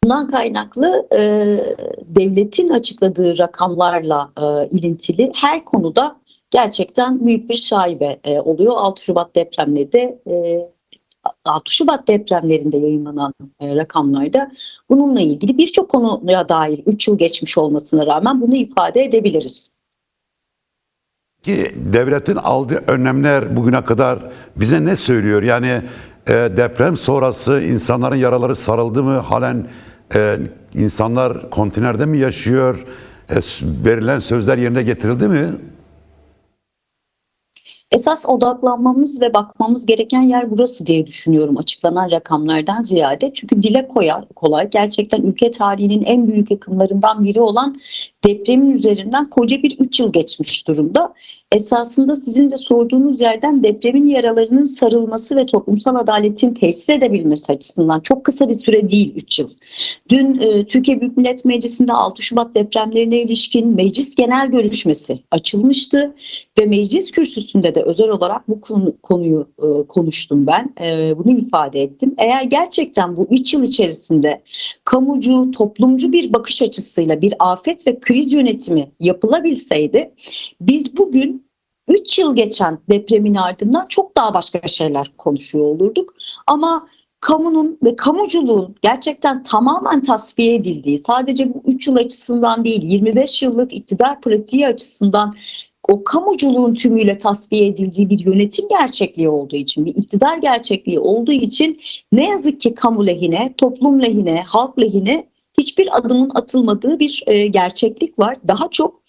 Bundan kaynaklı devletin açıkladığı rakamlarla ilintili her konuda gerçekten büyük bir şaibe oluyor. 6 Şubat depremleri de 6 Şubat depremlerinde yayınlanan rakamlarda bununla ilgili birçok konuya dair 3 yıl geçmiş olmasına rağmen bunu ifade edebiliriz. Ki devletin aldığı önlemler bugüne kadar bize ne söylüyor? Yani deprem sonrası insanların yaraları sarıldı mı? Halen insanlar konteynerde mi yaşıyor? Verilen sözler yerine getirildi mi? Esas odaklanmamız ve bakmamız gereken yer burası diye düşünüyorum açıklanan rakamlardan ziyade. Çünkü dile kolay gerçekten ülke tarihinin en büyük yıkımlarından biri olan depremin üzerinden koca bir 3 yıl geçmiş durumda. Esasında sizin de sorduğunuz yerden depremin yaralarının sarılması ve toplumsal adaletin tesis edebilmesi açısından çok kısa bir süre değil 3 yıl. Dün Türkiye Büyük Millet Meclisi'nde 6 Şubat depremlerine ilişkin meclis genel görüşmesi açılmıştı ve meclis kürsüsünde de özel olarak bu konuyu konuştum ben. Bunu ifade ettim. Eğer gerçekten bu 3 yıl içerisinde kamucu, toplumcu bir bakış açısıyla bir afet ve kriz yönetimi yapılabilseydi biz bugün 3 yıl geçen depremin ardından çok daha başka şeyler konuşuyor olurduk. Ama kamunun ve kamuculuğun gerçekten tamamen tasfiye edildiği, sadece bu 3 yıl açısından değil 25 yıllık iktidar pratiği açısından o kamuculuğun tümüyle tasfiye edildiği bir yönetim gerçekliği olduğu için, bir iktidar gerçekliği olduğu için ne yazık ki kamu lehine, toplum lehine, halk lehine hiçbir adımın atılmadığı bir gerçeklik var. Daha çok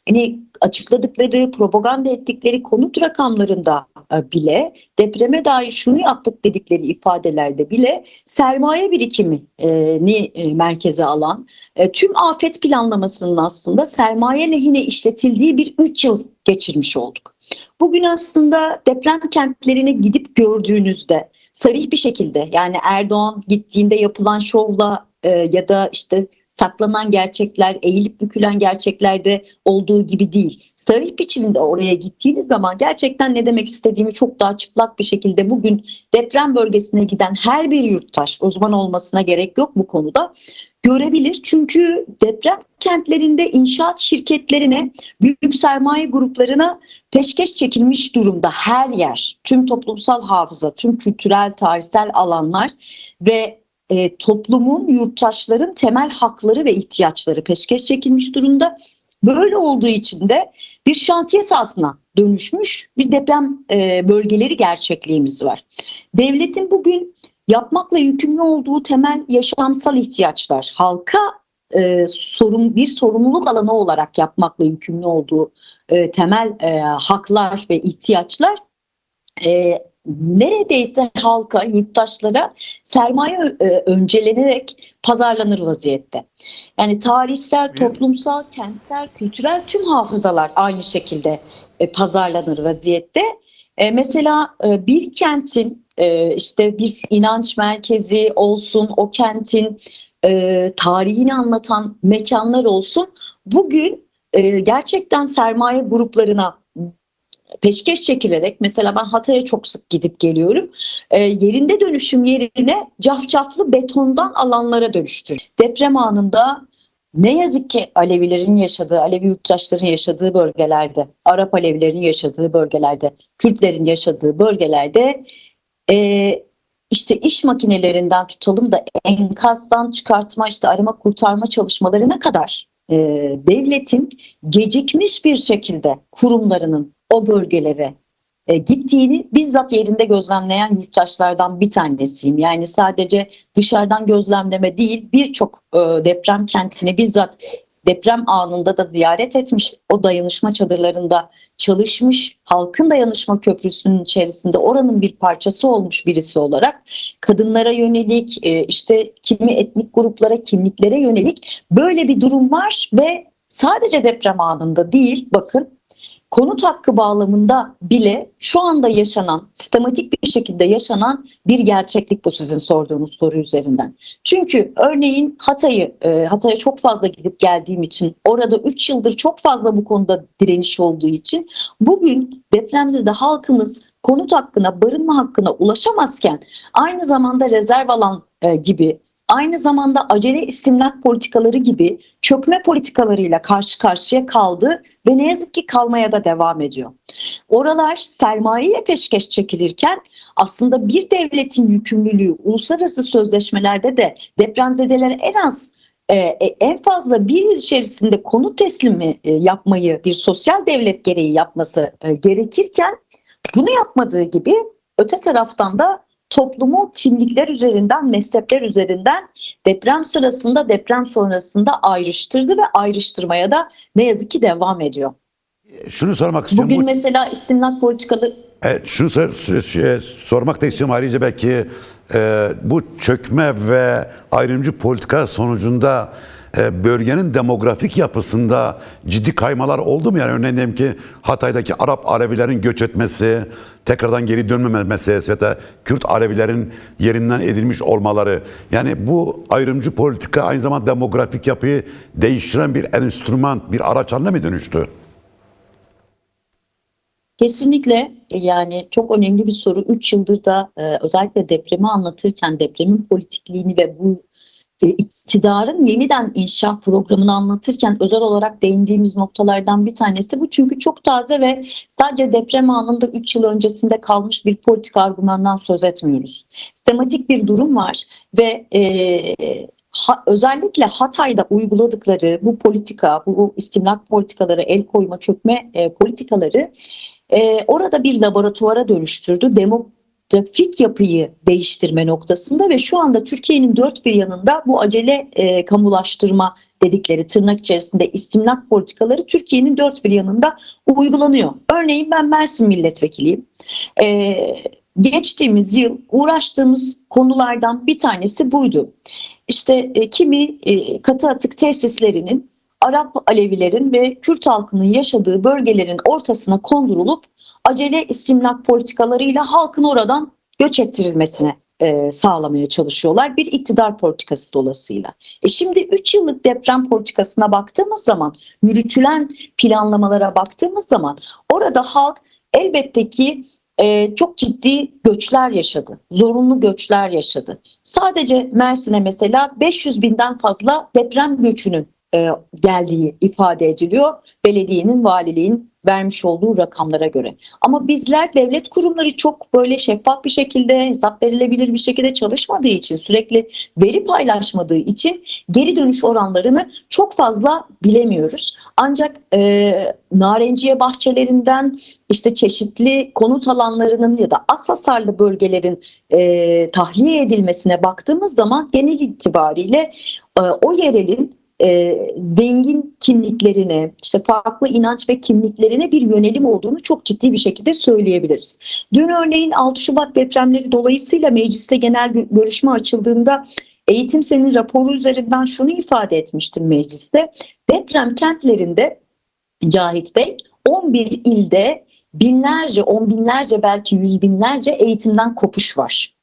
hani açıkladıkları, propaganda ettikleri konut rakamlarında bile depreme dair şunu yaptık dedikleri ifadelerde bile sermaye birikimini merkeze alan tüm afet planlamasının aslında sermaye lehine işletildiği bir 3 yıl geçirmiş olduk. Bugün aslında deprem kentlerine gidip gördüğünüzde sarih bir şekilde yani Erdoğan gittiğinde yapılan şovla ya da işte saklanan gerçekler, eğilip bükülen gerçeklerde olduğu gibi değil. Sarih biçiminde oraya gittiğiniz zaman gerçekten ne demek istediğimi çok daha çıplak bir şekilde bugün deprem bölgesine giden her bir yurttaş, uzman olmasına gerek yok bu konuda, görebilir. Çünkü deprem kentlerinde inşaat şirketlerine, büyük sermaye gruplarına peşkeş çekilmiş durumda her yer. Tüm toplumsal hafıza, tüm kültürel, tarihsel alanlar ve toplumun, yurttaşların temel hakları ve ihtiyaçları peşkeş çekilmiş durumda. Böyle olduğu için de bir şantiye sahasına dönüşmüş bir deprem bölgeleri gerçekliğimiz var. Devletin bugün yapmakla yükümlü olduğu temel yaşamsal ihtiyaçlar, halka bir sorumluluk alanı olarak yapmakla yükümlü olduğu temel haklar ve ihtiyaçlar neredeyse halka, yurttaşlara sermaye öncelenerek pazarlanır vaziyette. Yani tarihsel, toplumsal, kentsel, kültürel tüm hafızalar aynı şekilde pazarlanır vaziyette. Mesela bir kentin işte bir inanç merkezi olsun, o kentin tarihini anlatan mekanlar olsun, bugün gerçekten sermaye gruplarına peşkeş çekilerek, mesela ben Hatay'a çok sık gidip geliyorum, yerinde dönüşüm yerine cafcaflı betondan alanlara dönüştü. Deprem anında ne yazık ki Alevilerin yaşadığı, Alevi yurttaşların yaşadığı bölgelerde, Arap Alevilerin yaşadığı bölgelerde, Kürtlerin yaşadığı bölgelerde işte iş makinelerinden tutalım da enkazdan çıkartma, işte arama kurtarma çalışmalarına kadar devletin gecikmiş bir şekilde kurumlarının o bölgelere gittiğini bizzat yerinde gözlemleyen yurttaşlardan bir tanesiyim. Yani sadece dışarıdan gözlemleme değil, birçok deprem kentini bizzat deprem anında da ziyaret etmiş, o dayanışma çadırlarında çalışmış, halkın dayanışma köprüsünün içerisinde oranın bir parçası olmuş birisi olarak kadınlara yönelik, işte kimi etnik gruplara, kimliklere yönelik böyle bir durum var ve sadece deprem anında değil, bakın konut hakkı bağlamında bile şu anda yaşanan, sistematik bir şekilde yaşanan bir gerçeklik bu sizin sorduğunuz soru üzerinden. Çünkü örneğin Hatay'a çok fazla gidip geldiğim için, orada 3 yıldır çok fazla bu konuda direniş olduğu için bugün depremzede halkımız konut hakkına, barınma hakkına ulaşamazken aynı zamanda rezerv alan gibi aynı zamanda acele istimlak politikaları gibi çökme politikalarıyla karşı karşıya kaldı ve ne yazık ki kalmaya da devam ediyor. Oralar sermayeye peşkeş çekilirken aslında bir devletin yükümlülüğü uluslararası sözleşmelerde de depremzedelere en fazla bir yıl içerisinde konut teslimi yapmayı bir sosyal devlet gereği yapması gerekirken bunu yapmadığı gibi öte taraftan da toplumu kimlikler üzerinden, mezhepler üzerinden deprem sırasında, deprem sonrasında ayrıştırdı ve ayrıştırmaya da ne yazık ki devam ediyor. Şunu sormak istiyorum. Bugün mesela istimlak politikaları... Şunu sormak da istiyorum ayrıca belki bu çökme ve ayrımcı politika sonucunda bölgenin demografik yapısında ciddi kaymalar oldu mu? Yani örneğin diyelim ki Hatay'daki Arap Alevilerin göç etmesi, tekrardan geri dönmeme meselesi ve de Kürt Alevilerin yerinden edilmiş olmaları. Yani bu ayrımcı politika aynı zamanda demografik yapıyı değiştiren bir enstrüman, bir araç haline mi dönüştü? Kesinlikle, yani çok önemli bir soru. 3 yıldır da özellikle depremi anlatırken depremin politikliğini ve bu iktidarın yeniden inşa programını anlatırken özel olarak değindiğimiz noktalardan bir tanesi bu. Çünkü çok taze ve sadece deprem anında 3 yıl öncesinde kalmış bir politik argümandan söz etmiyoruz. Sistematik bir durum var ve özellikle Hatay'da uyguladıkları bu politika, bu istimlak politikaları, el koyma, çökme politikaları orada bir laboratuvara dönüştürdü. Demografik yapıyı değiştirme noktasında ve şu anda Türkiye'nin dört bir yanında bu acele kamulaştırma dedikleri tırnak içerisinde istimlak politikaları Türkiye'nin dört bir yanında uygulanıyor. Örneğin ben Mersin milletvekiliyim. Geçtiğimiz yıl uğraştığımız konulardan bir tanesi buydu. İşte kimi katı atık tesislerinin Arap Alevilerin ve Kürt halkının yaşadığı bölgelerin ortasına kondurulup acele istimlak politikalarıyla halkın oradan göç ettirilmesine sağlamaya çalışıyorlar. Bir iktidar politikası dolayısıyla. Şimdi 3 yıllık deprem politikasına baktığımız zaman, yürütülen planlamalara baktığımız zaman orada halk elbette ki çok ciddi göçler yaşadı. Zorunlu göçler yaşadı. Sadece Mersin'e mesela 500 binden fazla deprem göçünün geldiği ifade ediliyor. Belediyenin, valiliğin vermiş olduğu rakamlara göre. Ama bizler devlet kurumları çok böyle şeffaf bir şekilde, hesap verilebilir bir şekilde çalışmadığı için, sürekli veri paylaşmadığı için geri dönüş oranlarını çok fazla bilemiyoruz. Ancak narenciye bahçelerinden işte çeşitli konut alanlarının ya da az hasarlı bölgelerin tahliye edilmesine baktığımız zaman genel itibariyle o yerelin zengin kimliklerine, işte farklı inanç ve kimliklerine bir yönelim olduğunu çok ciddi bir şekilde söyleyebiliriz. Dün örneğin 6 Şubat depremleri dolayısıyla mecliste genel görüşme açıldığında Eğitim Sen'in raporu üzerinden şunu ifade etmiştim mecliste. Deprem kentlerinde Cahit Bey 11 ilde binlerce, on binlerce belki yüz binlerce eğitimden kopuş var.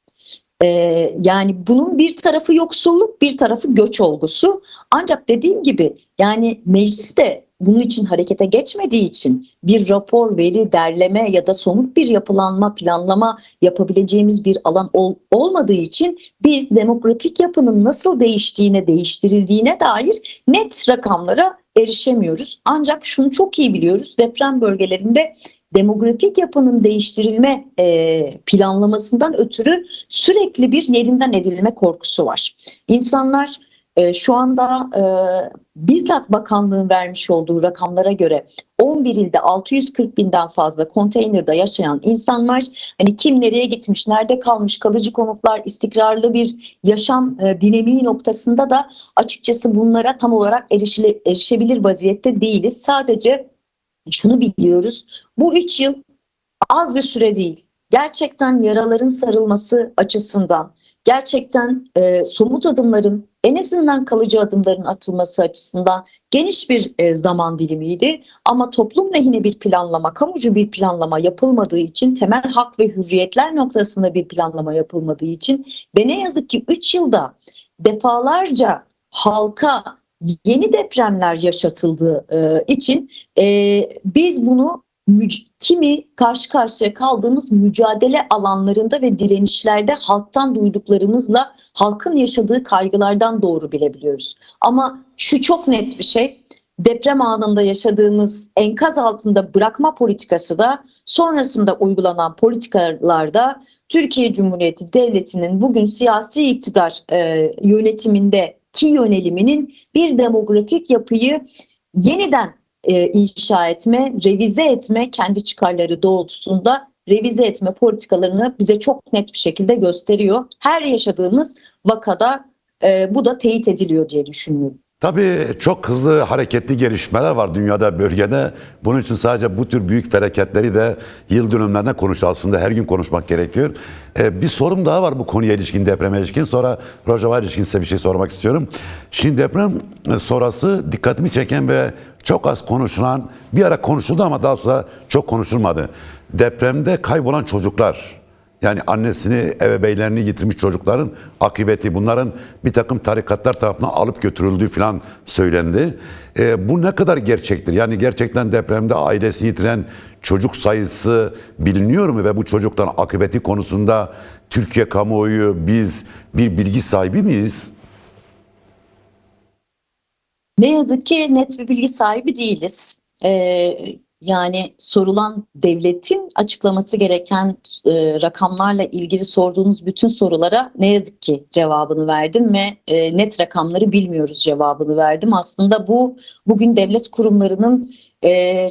Yani bunun bir tarafı yoksulluk, bir tarafı göç olgusu. Ancak dediğim gibi yani meclis de bunun için harekete geçmediği için bir rapor, veri, derleme ya da somut bir yapılanma, planlama yapabileceğimiz bir alan olmadığı için biz demografik yapının nasıl değiştiğine, değiştirildiğine dair net rakamlara erişemiyoruz. Ancak şunu çok iyi biliyoruz, deprem bölgelerinde demografik yapının değiştirilme planlamasından ötürü sürekli bir yerinden edilme korkusu var. İnsanlar şu anda bizzat bakanlığın vermiş olduğu rakamlara göre 11 ilde 640 binden fazla konteynerde yaşayan insanlar hani kim nereye gitmiş, nerede kalmış, kalıcı konutlar, istikrarlı bir yaşam dinamiği noktasında da açıkçası bunlara tam olarak erişebilir vaziyette değiliz. Sadece şunu biliyoruz, bu 3 yıl az bir süre değil. Gerçekten yaraların sarılması açısından, gerçekten somut adımların, en azından kalıcı adımların atılması açısından geniş bir zaman dilimiydi. Ama toplum lehine bir planlama, kamucu bir planlama yapılmadığı için, temel hak ve hürriyetler noktasında bir planlama yapılmadığı için ve ne yazık ki 3 yılda defalarca halka yeni depremler yaşatıldığı için biz bunu kimi karşı karşıya kaldığımız mücadele alanlarında ve direnişlerde halktan duyduklarımızla halkın yaşadığı kaygılardan doğru bilebiliyoruz. Ama şu çok net bir şey, deprem anında yaşadığımız enkaz altında bırakma politikası da sonrasında uygulanan politikalarda Türkiye Cumhuriyeti Devleti'nin bugün siyasi iktidar yönetimindeki yöneliminin bir demografik yapıyı yeniden inşa etme, revize etme, kendi çıkarları doğrultusunda revize etme politikalarını bize çok net bir şekilde gösteriyor. Her yaşadığımız vakada bu da teyit ediliyor diye düşünüyorum. Tabii çok hızlı hareketli gelişmeler var dünyada, bölgede. Bunun için sadece bu tür büyük felaketleri de yıl dönümlerinde aslında her gün konuşmak gerekiyor. Bir sorum daha var bu konuya ilişkin, depreme ilişkin. Sonra Rojava ilişkin size bir şey sormak istiyorum. Şimdi deprem sonrası dikkatimi çeken ve çok az konuşulan, bir ara konuşuldu ama daha sonra çok konuşulmadı. Depremde kaybolan çocuklar. Yani annesini, ebeveynlerini yitirmiş çocukların akıbeti, bunların bir takım tarikatlar tarafından alıp götürüldüğü falan söylendi. Bu ne kadar gerçektir? Yani gerçekten depremde ailesini yitiren çocuk sayısı biliniyor mu? Ve bu çocukların akıbeti konusunda Türkiye kamuoyu, biz bir bilgi sahibi miyiz? Ne yazık ki net bir bilgi sahibi değiliz. Yani sorulan, devletin açıklaması gereken rakamlarla ilgili sorduğunuz bütün sorulara ne yazık ki cevabını verdim ve net rakamları bilmiyoruz cevabını verdim. Aslında bu bugün devlet kurumlarının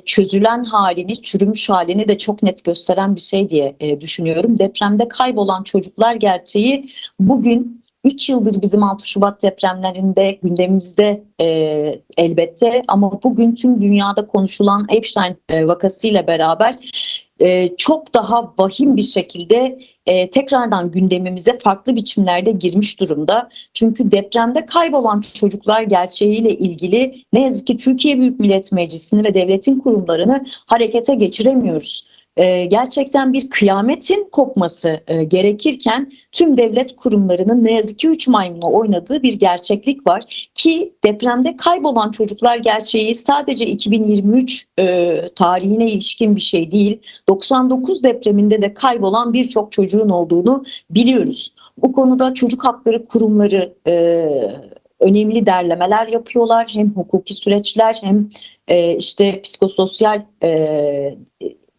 çözülen halini, çürümüş halini de çok net gösteren bir şey diye düşünüyorum. Depremde kaybolan çocuklar gerçeği bugün 3 yıldır bizim 6 Şubat depremlerinde gündemimizde elbette, ama bugün tüm dünyada konuşulan Epstein vakasıyla beraber çok daha vahim bir şekilde tekrardan gündemimize farklı biçimlerde girmiş durumda. Çünkü depremde kaybolan çocuklar gerçeğiyle ilgili ne yazık ki Türkiye Büyük Millet Meclisi'ni ve devletin kurumlarını harekete geçiremiyoruz. Gerçekten bir kıyametin kopması gerekirken tüm devlet kurumlarının ne yazık ki 3 maymunla oynadığı bir gerçeklik var ki depremde kaybolan çocuklar gerçeği sadece 2023 tarihine ilişkin bir şey değil. 99 depreminde de kaybolan birçok çocuğun olduğunu biliyoruz. Bu konuda çocuk hakları kurumları önemli derlemeler yapıyorlar. Hem hukuki süreçler hem işte psikososyal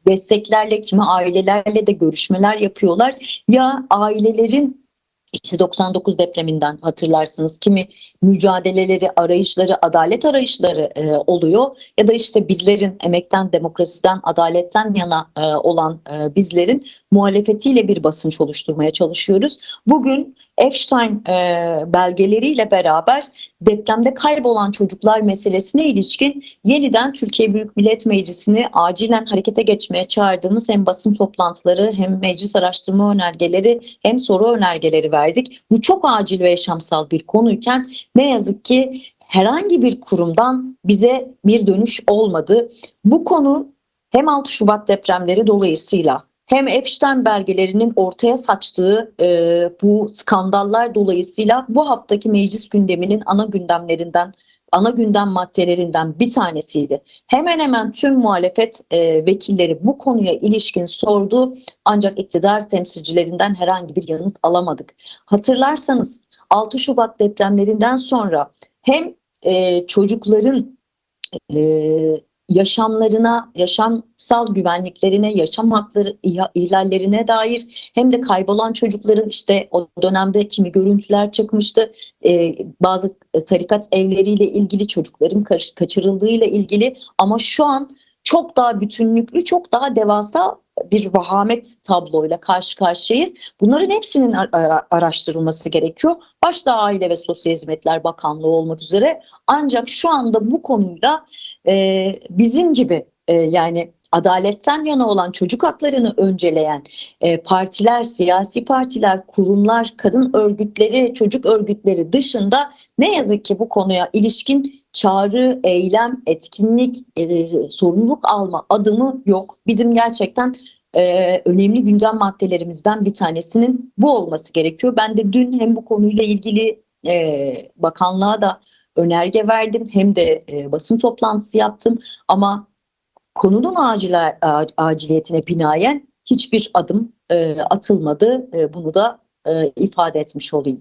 desteklerle, kimi ailelerle de görüşmeler yapıyorlar. Ya ailelerin işte 99 depreminden hatırlarsınız kimi mücadeleleri, arayışları, adalet arayışları oluyor ya da işte bizlerin emekten, demokrasiden, adaletten yana olan bizlerin muhalefetiyle bir basınç oluşturmaya çalışıyoruz. Bugün Epstein belgeleriyle beraber depremde kaybolan çocuklar meselesine ilişkin yeniden Türkiye Büyük Millet Meclisi'ni acilen harekete geçmeye çağırdığımız hem basın toplantıları hem meclis araştırma önergeleri hem soru önergeleri verdik. Bu çok acil ve yaşamsal bir konuyken ne yazık ki herhangi bir kurumdan bize bir dönüş olmadı. Bu konu hem 6 Şubat depremleri dolayısıyla hem Epstein belgelerinin ortaya saçtığı bu skandallar dolayısıyla bu haftaki meclis gündeminin ana gündem maddelerinden bir tanesiydi. Hemen hemen tüm muhalefet vekilleri bu konuya ilişkin sordu, ancak iktidar temsilcilerinden herhangi bir yanıt alamadık. Hatırlarsanız 6 Şubat depremlerinden sonra hem çocukların yaşamlarına, yaşamsal güvenliklerine, yaşam hakları ihlallerine dair hem de kaybolan çocukların işte o dönemde kimi görüntüler çıkmıştı. Bazı tarikat evleriyle ilgili, çocukların kaçırıldığıyla ilgili, ama şu an çok daha bütünlüklü, çok daha devasa bir vahamet tabloyla karşı karşıyayız. Bunların hepsinin araştırılması gerekiyor. Başta Aile ve Sosyal Hizmetler Bakanlığı olmak üzere. Ancak şu anda bu konuyla bizim gibi yani adaletten yana olan, çocuk haklarını önceleyen partiler, siyasi partiler, kurumlar, kadın örgütleri, çocuk örgütleri dışında ne yazık ki bu konuya ilişkin çağrı, eylem, etkinlik, sorumluluk alma adımı yok. Bizim gerçekten önemli gündem maddelerimizden bir tanesinin bu olması gerekiyor. Ben de dün hem bu konuyla ilgili bakanlığa da önerge verdim hem de basın toplantısı yaptım, ama konunun aciliyetine binaen hiçbir adım atılmadı. Bunu da ifade etmiş olayım.